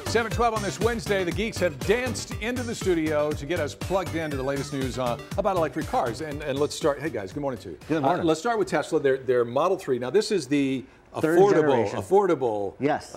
7:12 on this Wednesday, the geeks have danced into the studio to get us plugged into the latest news about electric cars. And let's start. Hey guys, good morning to you. Good morning. Let's start with Tesla. Their Model 3. Now this is the affordable yes.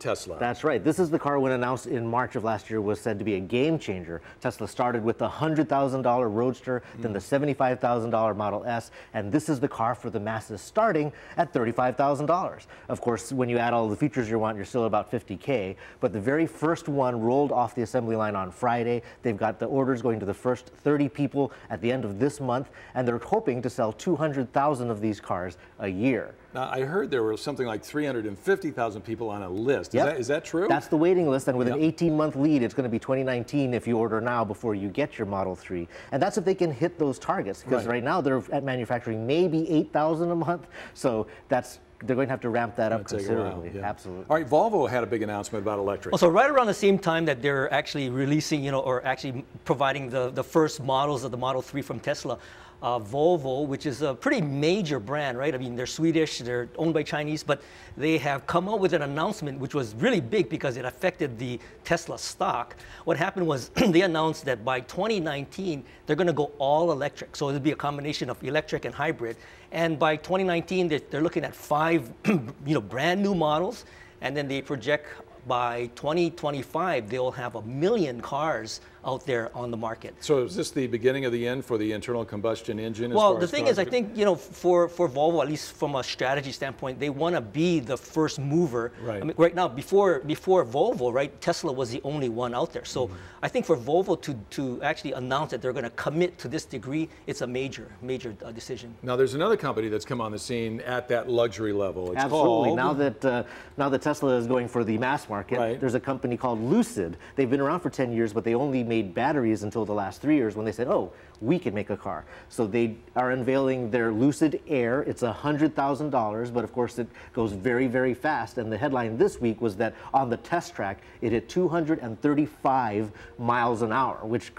Tesla. That's right. This is the car when announced in March of last year was said to be a game changer. Tesla started with the $100,000 Roadster, then the $75,000 Model S, and this is the car for the masses starting at $35,000. Of course, when you add all the features you want, you're still about $50K, but the very first one rolled off the assembly line on Friday. They've got the orders going to the first 30 people at the end of this month, and they're hoping to sell 200,000 of these cars a year. Now, I heard there were something like 350,000 people on a list. Is that true? That's the waiting list, and with an 18-month lead, it's going to be 2019 if you order now before you get your Model 3. And that's if they can hit those targets, because right now they're at manufacturing maybe 8,000 a month. So they're going to have to ramp that up considerably. Absolutely. All right, Volvo had a big announcement about electric. Well, so right around the same time that they're actually releasing, or actually providing the first models of the Model 3 from Tesla, Volvo, which is a pretty major brand, right? I mean, they're Swedish, they're owned by Chinese, but they have come out with an announcement which was really big because it affected the Tesla stock. What happened was they announced that by 2019, they're going to go all electric. So it'll be a combination of electric and hybrid. And by 2019, they're looking at 5 brand new models. And then they project by 2025, they'll have 1 million cars out there on the market. So is this the beginning of the end for the internal combustion engine? Well, the thing is, I think, for Volvo, at least from a strategy standpoint, they want to be the first mover. Right. I mean, right now, before Volvo, right, Tesla was the only one out there. So I think for Volvo to actually announce that they're going to commit to this degree, it's a major decision. Now, there's another company that's come on the scene at that luxury level. It's Absolutely. called... Now that Tesla is going for the mass market, there's a company called Lucid. They've been around for 10 years, but they only made batteries until the last 3 years when they said, oh, we can make a car. So they are unveiling their Lucid Air. It's $100,000, but of course it goes very, very fast. And the headline this week was that on the test track, it hit 235 miles an hour, which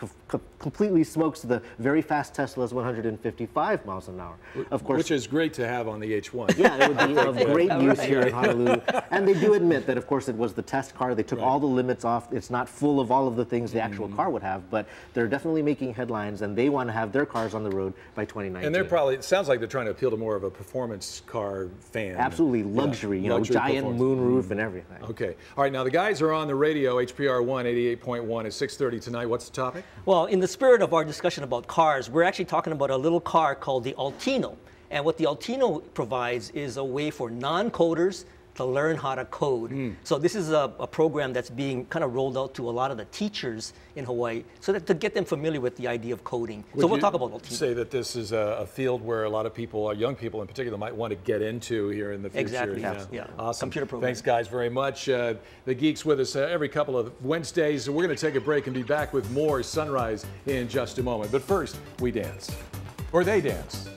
completely smokes the very fast Tesla's 155 miles an hour. Of course, which is great to have on the H1. Yeah, it would be of great use here in Honolulu. And they do admit that, of course, it was the test car. They took all the limits off. It's not full of all of the things the actual car would have, but they're definitely making headlines, and they want to have their cars on the road by 2019. And they're probably, it sounds like they're trying to appeal to more of a performance car fan. Absolutely, luxury, luxury giant moonroof and everything. Okay. All right, now the guys are on the radio, HPR 1 88.1 at 6:30 tonight. What's the topic? Well, in the spirit of our discussion about cars, we're actually talking about a little car called the Altino. And what the Altino provides is a way for non-coders to learn how to code. So this is a program that's being kind of rolled out to a lot of the teachers in Hawaii so that to get them familiar with the idea of coding. So we'll talk about Altino. Say that this is a field where a lot of people, young people in particular, might want to get into here in the future. Exactly. Yeah. Awesome. Computer program. Thanks, guys, very much. The Geeks with us every couple of Wednesdays. We're going to take a break and be back with more Sunrise in just a moment. But first, we dance. Or they dance.